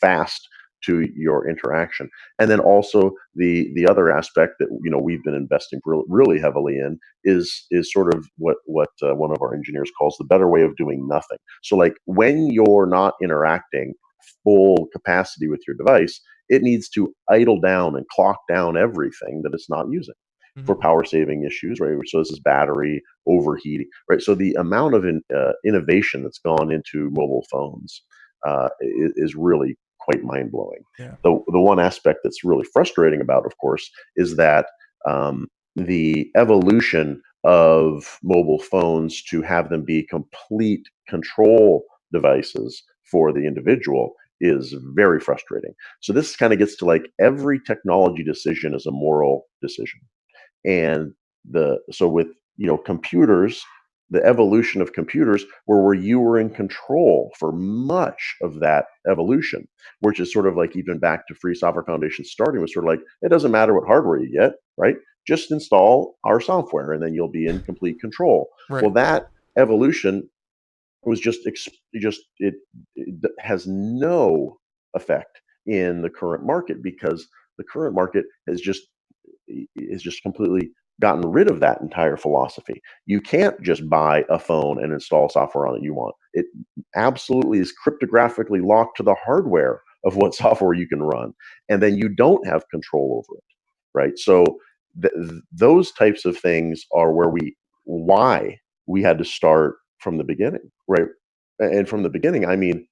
fast to your interaction. And then also the other aspect that we've been investing really heavily in is sort of what one of our engineers calls the better way of doing nothing. So like when you're not interacting full capacity with your device, it needs to idle down and clock down everything that it's not using Hmm. for power saving issues, right? So this is battery overheating, right? So the amount of innovation that's gone into mobile phones is really quite mind blowing. Yeah. The one aspect that's really frustrating about, of course, is that the evolution of mobile phones to have them be complete control devices for the individual is very frustrating. So this kind of gets to like every technology decision is a moral decision. And with computers, the evolution of computers were where you were in control for much of that evolution, which is sort of like, even back to Free Software Foundation starting, was sort of like, it doesn't matter what hardware you get, right? Just install our software and then you'll be in complete control. Right. Well, that evolution was it has no effect in the current market, because the current market is just completely gotten rid of that entire philosophy. You can't just buy a phone and install software on it you want. It absolutely is cryptographically locked to the hardware of what software you can run, and then you don't have control over it, right? So those types of things are why we had to start from the beginning, right? And from the beginning, I mean,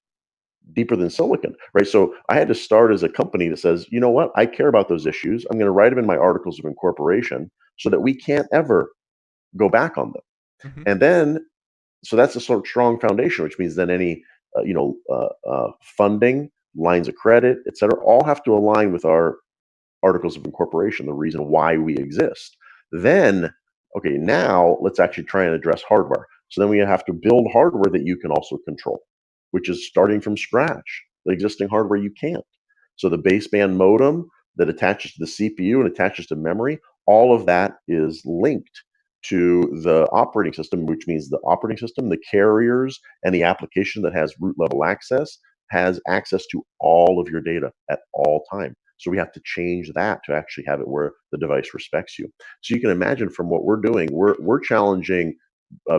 deeper than silicon, right? So I had to start as a company that says, you know what, I care about those issues. I'm going to write them in my articles of incorporation so that we can't ever go back on them. Hmm. And then, so that's a sort of strong foundation, which means then any, funding, lines of credit, et cetera, all have to align with our articles of incorporation, the reason why we exist. Then, okay, now let's actually try and address hardware. So then we have to build hardware that you can also control, which is starting from scratch. The existing hardware you can't. So the baseband modem that attaches to the CPU and attaches to memory, all of that is linked to the operating system, which means the operating system, the carriers, and the application that has root level access has access to all of your data at all time. So we have to change that to actually have it where the device respects you. So you can imagine, from what we're doing, we're challenging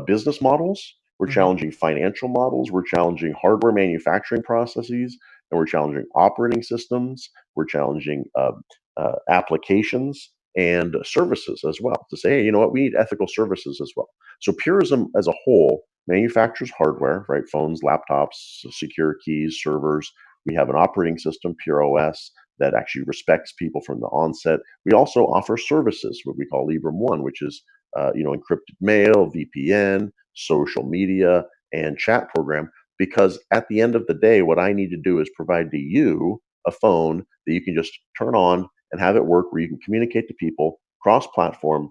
business models, we're Hmm. challenging financial models, we're challenging hardware manufacturing processes, and we're challenging operating systems we're challenging applications and services as well, to say, hey, you know what, we need ethical services as well. So Purism as a whole manufactures hardware, right? Phones, laptops, secure keys, servers. We have an operating system, Pure OS, that actually respects people from the onset. We also offer services, what we call Librem One, which is encrypted mail, VPN, social media, and chat program. Because at the end of the day, what I need to do is provide to you a phone that you can just turn on and have it work, where you can communicate to people cross-platform,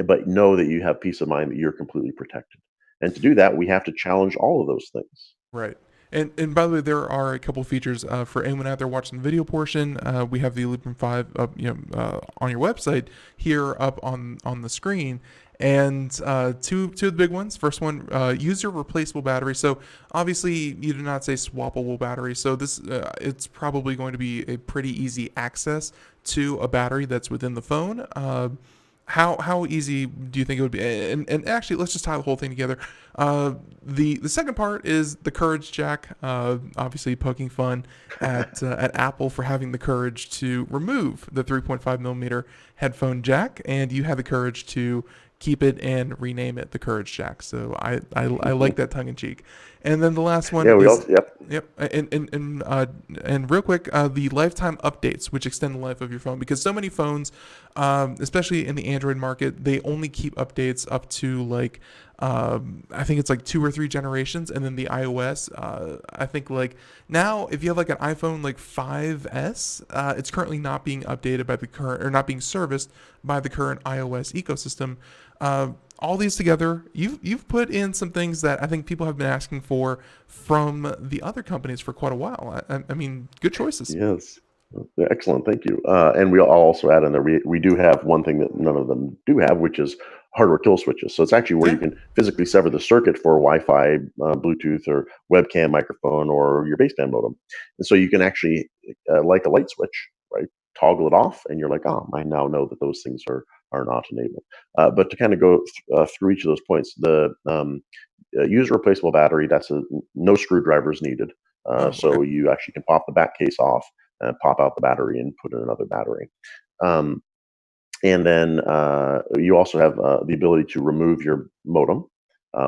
but know that you have peace of mind that you're completely protected. And to do that, we have to challenge all of those things. Right. And by the way, there are a couple features for anyone out there watching the video portion. We have the Librem 5 up, on your website here up on the screen. And two of the big ones. First one, use your replaceable battery. So obviously you do not say swappable battery. So this it's probably going to be a pretty easy access to a battery that's within the phone. How easy do you think it would be? And actually, let's just tie the whole thing together. The second part is the courage jack. Obviously, poking fun at Apple for having the courage to remove the 3.5 millimeter headphone jack, and you had the courage to keep it and rename it the courage jack. So I like that tongue in cheek. And then the last one Yeah, we is all, yep. yep. And real quick, the lifetime updates, which extend the life of your phone, because so many phones, especially in the Android market, they only keep updates up to like, I think it's like 2 or 3 generations, and then the iOS, I think like now if you have like an iPhone like 5S, it's currently not being updated by the current, or not being serviced by the current iOS ecosystem. All these together, you've put in some things that I think people have been asking for from the other companies for quite a while. I mean, good choices. Yes. Excellent. Thank you. And I'll also add in there, we do have one thing that none of them do have, which is hardware kill switches. So it's actually where Yeah. you can physically sever the circuit for Wi-Fi, Bluetooth, or webcam, microphone, or your baseband modem. And so you can actually, like a light switch, right, toggle it off, and you're like, oh, I now know that those things are not enabled. But to kind of go through each of those points, the user replaceable battery, no screwdrivers needed. So Okay. you actually can pop the back case off, pop out the battery, and put in another battery. Um, and then you also have the ability to remove your modem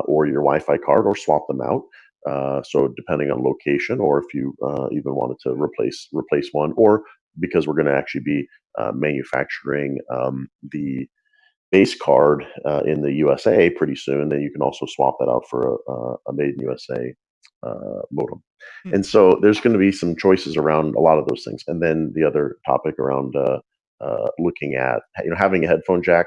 or your Wi-Fi card, or swap them out. So depending on location, or if you even wanted to replace one, or because we're going to actually be manufacturing the base card in the USA pretty soon, then you can also swap that out for a made in USA modem. Hmm. And so there's going to be some choices around a lot of those things. And then the other topic around looking at having a headphone jack.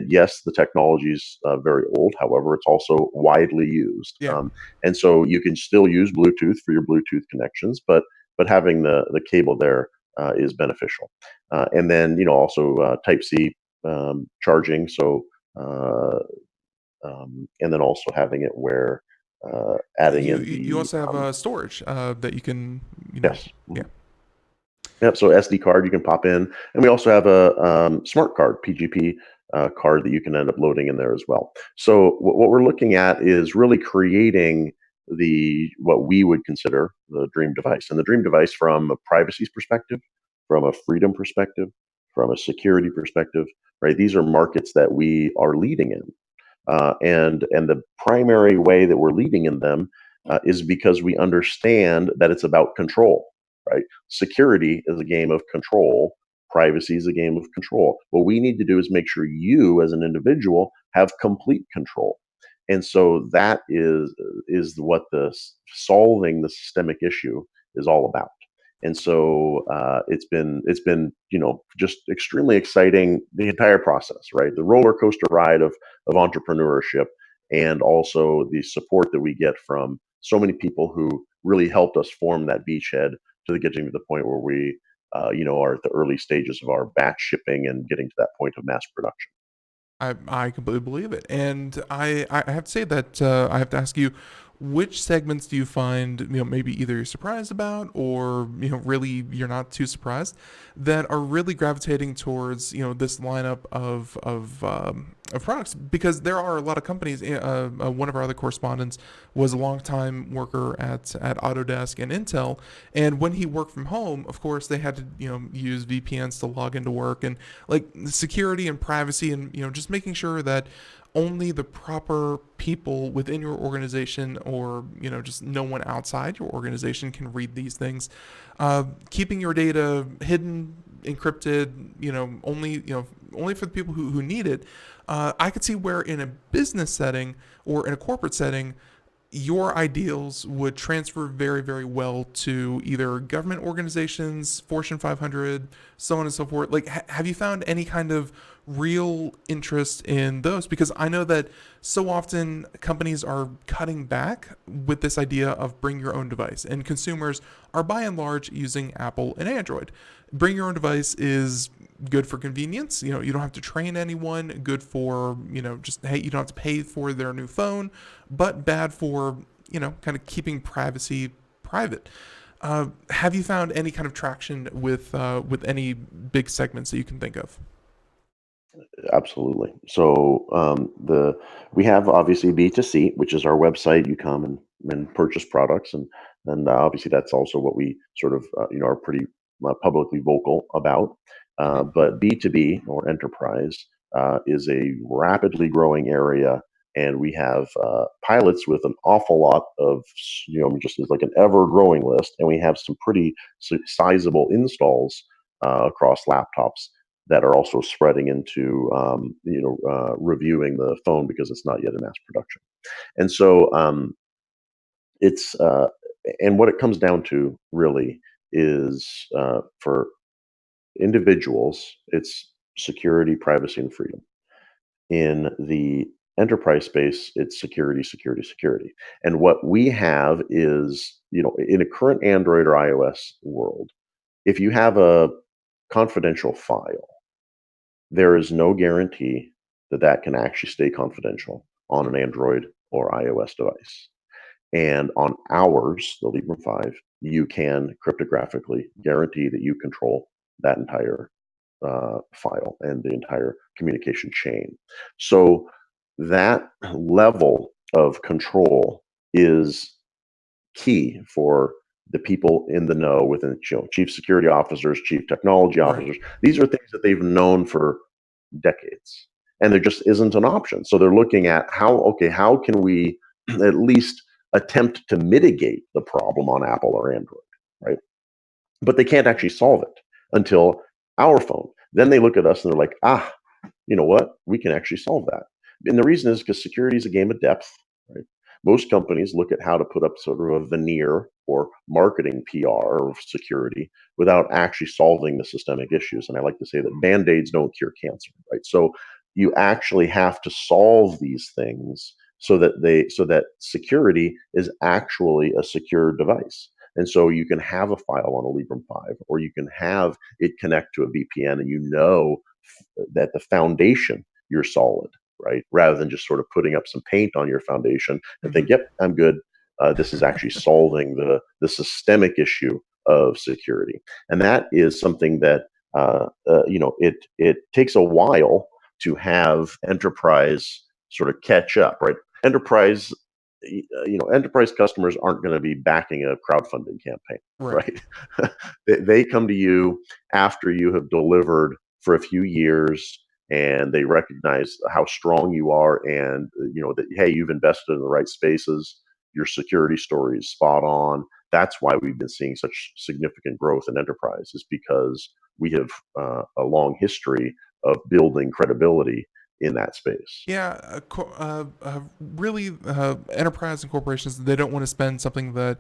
Yes, the technology is very old. However, it's also widely used, Yeah. and so you can still use Bluetooth for your Bluetooth connections, but having the cable there is beneficial. And then also Type C charging. So and then also having it where adding You in you the also have storage that you can yes. yeah. Yep. So SD card you can pop in, and we also have a smart card, PGP card, that you can end up loading in there as well. So what we're looking at is really creating what we would consider the dream device, and the dream device from a privacy perspective, from a freedom perspective, from a security perspective. Right. These are markets that we are leading in, and the primary way that we're leading in them is because we understand that it's about control. Right. Security is a game of control. Privacy is a game of control. What we need to do is make sure you, as an individual, have complete control. And so that is what solving the systemic issue is all about. And so it's been just extremely exciting, the entire process, right? The roller coaster ride of entrepreneurship, and also the support that we get from so many people who really helped us form that beachhead, to getting to the point where we, are at the early stages of our batch shipping and getting to that point of mass production. I completely believe it, and I have to say that I have to ask you, which segments do you find, maybe either you're surprised about or, really you're not too surprised that are really gravitating towards, this lineup of products? Because there are a lot of companies. One of our other correspondents was a longtime worker at Autodesk and Intel, and when he worked from home, of course, they had to, use VPNs to log into work, and like security and privacy, and just making sure that only the proper people within your organization, or just no one outside your organization, can read these things. Keeping your data hidden, encrypted, only for the people who need it. I could see where in a business setting or in a corporate setting, your ideals would transfer very, very well to either government organizations, Fortune 500, so on and so forth. Like, have you found any kind of real interest in those? Because I know that so often companies are cutting back with this idea of bring your own device, and consumers are by and large using Apple and Android. Bring your own device is good for convenience. You don't have to train anyone. Good for, just, hey, you don't have to pay for their new phone, but bad for, kind of keeping privacy private. Have you found any kind of traction with any big segments that you can think of? Absolutely. So we have obviously B2C, which is our website. You come and purchase products, and obviously that's also what we sort of are pretty publicly vocal about. But B2B, or enterprise, is a rapidly growing area, and we have pilots with an awful lot of, just as like an ever growing list, and we have some pretty sizable installs across laptops that are also spreading into reviewing the phone because it's not yet in mass production. And so it's and what it comes down to really is, for individuals, it's security, privacy, and freedom. In the enterprise space, it's security, security, security. And what we have is, in a current Android or iOS world, if you have a confidential file, there is no guarantee that that can actually stay confidential on an Android or iOS device. And on ours, the Librem 5, you can cryptographically guarantee that you control that entire file and the entire communication chain. So that level of control is key for the people in the know within, chief security officers, chief technology Right. officers. These are things that they've known for decades, and there just isn't an option. So they're looking at how can we at least attempt to mitigate the problem on Apple or Android, right? But they can't actually solve it until our phone. Then they look at us and they're like, you know what? We can actually solve that. And the reason is because security is a game of depth, right? Most companies look at how to put up sort of a veneer or marketing PR of security without actually solving the systemic issues. And I like to say that Band-Aids don't cure cancer, right? So you actually have to solve these things so that security is actually a secure device. And so you can have a file on a Librem 5, or you can have it connect to a VPN, and that the foundation, you're solid, right? Rather than just sort of putting up some paint on your foundation and think, yep, I'm good. This is actually solving the systemic issue of security. And that is something that, it takes a while to have enterprise sort of catch up, right? Enterprise customers aren't going to be backing a crowdfunding campaign, right? They come to you after you have delivered for a few years, and they recognize how strong you are, and that, hey, you've invested in the right spaces, your security story is spot on. That's why we've been seeing such significant growth in enterprise, is because we have a long history of building credibility in that space. Yeah, really, enterprise and corporations, they don't want to spend something that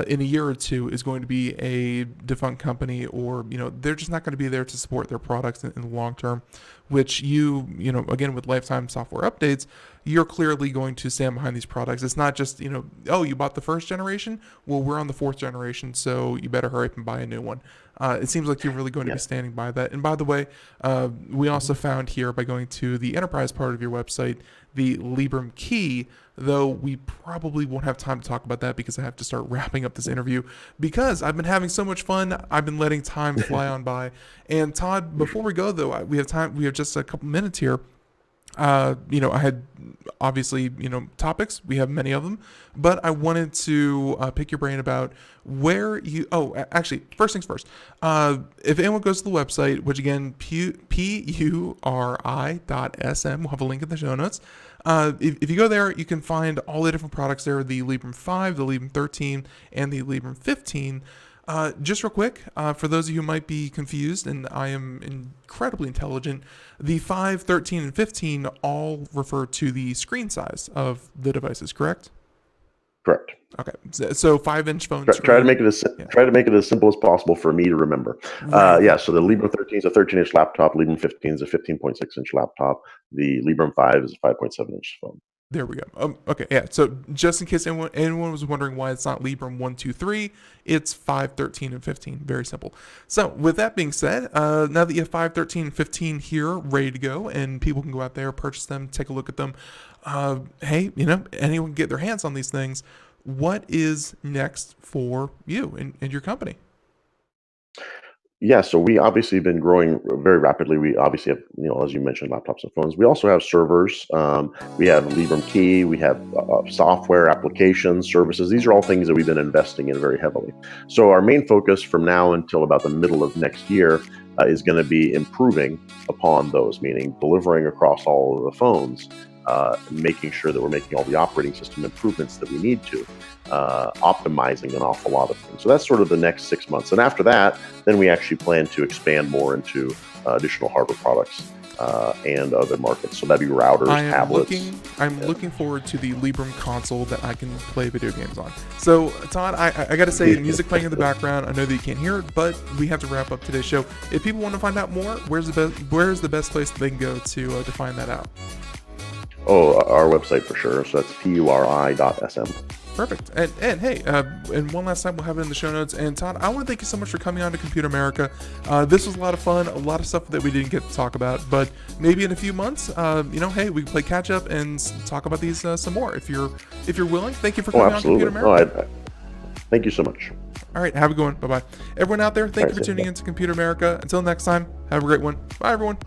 in a year or two is going to be a defunct company, or they're just not going to be there to support their products in the long term. Which again, with lifetime software updates, you're clearly going to stand behind these products. It's not just oh, you bought the first generation, well, we're on the fourth generation, so you better hurry up and buy a new one. It seems like you're really going to be standing by that. And by the way, we also found here, by going to the enterprise part of your website, the Librem key, though we probably won't have time to talk about that because I have to start wrapping up this interview because I've been having so much fun. I've been letting time fly on by. And Todd, before we go though, we have just a couple minutes here. I had obviously, topics. We have many of them, but I wanted to pick your brain about where you. Oh, actually, first things first. If anyone goes to the website, which again, puri.sm, we'll have a link in the show notes. If you go there, you can find all the different products there: the Librem 5, the Librem 13, and the Librem 15. Just real quick, for those of you who might be confused, and I am incredibly intelligent, the 5, 13, and 15 all refer to the screen size of the devices, correct? Correct. Okay, so 5-inch phone screen. Try to make it as simple as possible for me to remember. Right. So the Librem 13 is a 13-inch laptop. Librem 15 is a 15.6-inch laptop. The Librem 5 is a 5.7-inch phone. There we go. Okay, yeah. So just in case anyone was wondering why it's not Librem 1, 2, 3, it's 5, 13, and 15. Very simple. So with that being said, now that you have 5, 13, and 15 here ready to go, and people can go out there, purchase them, take a look at them. Hey, anyone can get their hands on these things. What is next for you and your company? Yeah, so we obviously have been growing very rapidly. We obviously have, as you mentioned, laptops and phones. We also have servers. We have Librem Key. We have software, applications, services. These are all things that we've been investing in very heavily. So our main focus from now until about the middle of next year is going to be improving upon those, meaning delivering across all of the phones, making sure that we're making all the operating system improvements that we need to, optimizing an awful lot of things. So that's sort of the next 6 months. And after that, then we actually plan to expand more into additional hardware products and other markets. So that'd be routers, tablets. I'm looking forward to the Librem console that I can play video games on. So Todd, I got to say, the music playing in the background, I know that you can't hear it, but we have to wrap up today's show. If people want to find out more, where's the best place they can go to find that out? Oh, our website for sure. So that's puri.sm. Perfect. And hey, and one last time, we'll have it in the show notes. And Todd, I want to thank you so much for coming on to Computer America. This was a lot of fun, a lot of stuff that we didn't get to talk about, but maybe in a few months, hey, we can play catch up and talk about these some more. If you're willing. Thank you for coming on Computer America. Thank you so much. All right, have a good one. Bye-bye. Everyone out there, thank you for tuning in to Computer America. Until next time, have a great one. Bye, everyone.